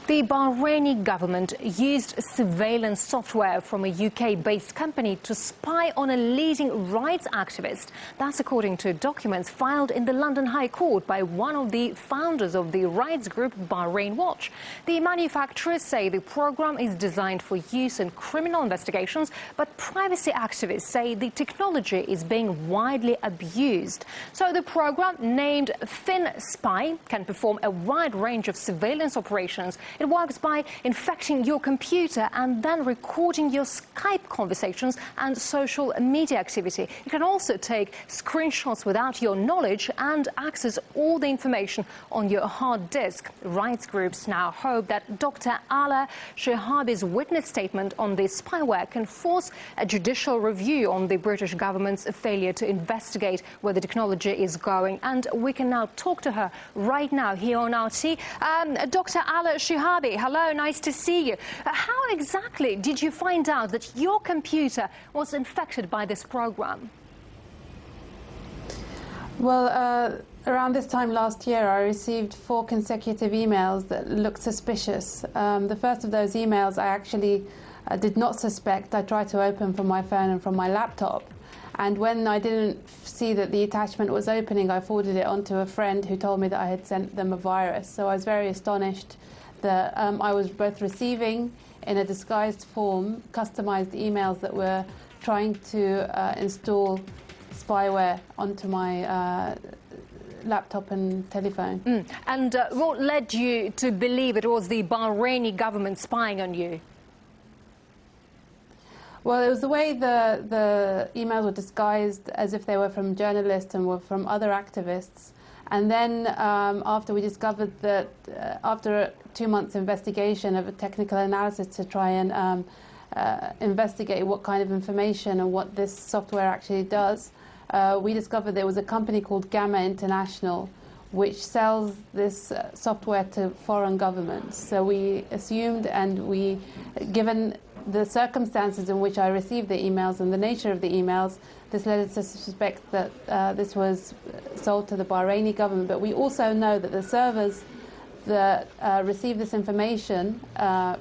The Bahraini government used surveillance software from a UK-based company to spy on a leading rights activist. That's according to documents filed in the London High Court by one of the founders of the rights group Bahrain Watch. The manufacturers say the program is designed for use in criminal investigations, but privacy activists say the technology is being widely abused. So the program, named Spy, can perform a wide range of surveillance operations. It works by infecting your computer and then recording your Skype conversations and social media activity. It can also take screenshots without your knowledge and access all the information on your hard disk. Rights groups now hope that Dr. Ala Shehabi's witness statement on the spyware can force a judicial review on the British government's failure to investigate where the technology is going. And we can now talk to her right now here on RT. Dr. Ala Shehabi, hello, nice to see you. How exactly did you find out that your computer was infected by this program? Well, around this time last year, I received 4 consecutive emails that looked suspicious. The first of those emails I actually did not suspect. I tried to open from my phone and from my laptop. And when I didn't see that the attachment was opening, I forwarded it on to a friend who told me that I had sent them a virus. So I was very astonished that I was both receiving, in a disguised form, customized emails that were trying to install spyware onto my laptop and telephone. And what led you to believe it was the Bahraini government spying on you? Well, it was the way the emails were disguised as if they were from journalists and were from other activists. And then after we discovered that, after a 2 months investigation of a technical analysis to try and investigate what kind of information and what this software actually does, we discovered there was a company called Gamma International which sells this software to foreign governments. So we assumed, and given the circumstances in which I received the emails and the nature of the emails, this led us to suspect that this was sold to the Bahraini government. But we also know that the servers that receive this information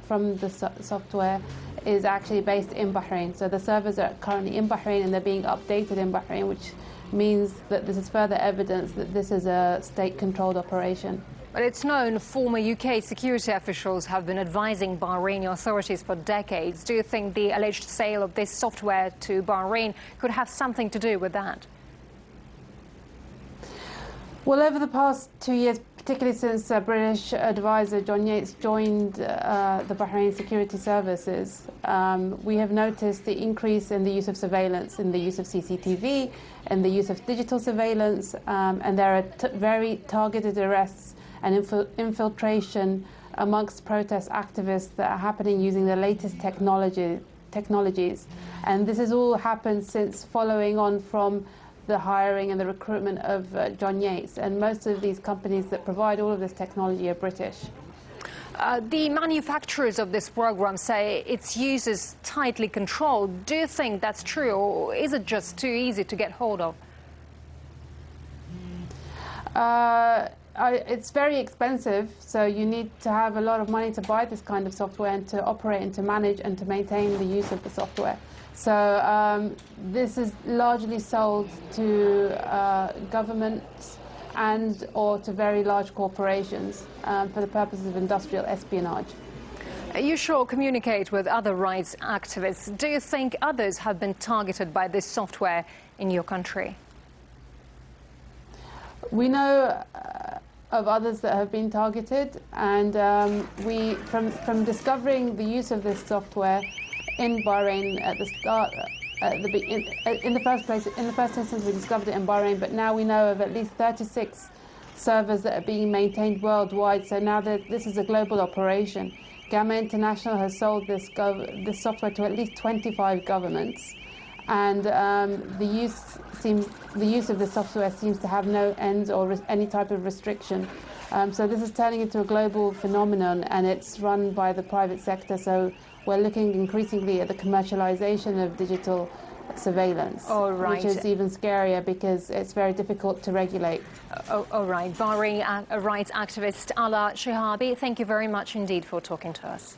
from the software is actually based in Bahrain. So the servers are currently in Bahrain and they're being updated in Bahrain, which means that this is further evidence that this is a state-controlled operation. But it's known former UK security officials have been advising Bahraini authorities for decades. Do you think the alleged sale of this software to Bahrain could have something to do with that? Well, over the past 2 years, particularly since British advisor John Yates joined the Bahrain security services, we have noticed the increase in the use of surveillance, in the use of CCTV, and the use of digital surveillance, and there are very targeted arrests and infiltration amongst protest activists that are happening using the latest technologies. And this has all happened since following on from the hiring and the recruitment of John Yates. And most of these companies that provide all of this technology are British. The manufacturers of this program say its use is tightly controlled. Do you think that's true, or is it just too easy to get hold of? It's very expensive, so you need to have a lot of money to buy this kind of software and to operate and to manage and to maintain the use of the software. So this is largely sold to governments and or to very large corporations for the purposes of industrial espionage. You sure communicate with other rights activists. Do you think others have been targeted by this software in your country? We know of others that have been targeted, and from discovering the use of this software in Bahrain at the start, in the first instance we discovered it in Bahrain, but now we know of at least 36 servers that are being maintained worldwide. So now that this is a global operation, Gamma International has sold this software to at least 25 governments. And the use of the software seems to have no ends or any type of restriction. So this is turning into a global phenomenon, and it's run by the private sector. So we're looking increasingly at the commercialization of digital surveillance, right. which is even scarier because it's very difficult to regulate. All right. Bahraini rights activist Ala Shihabi, thank you very much indeed for talking to us.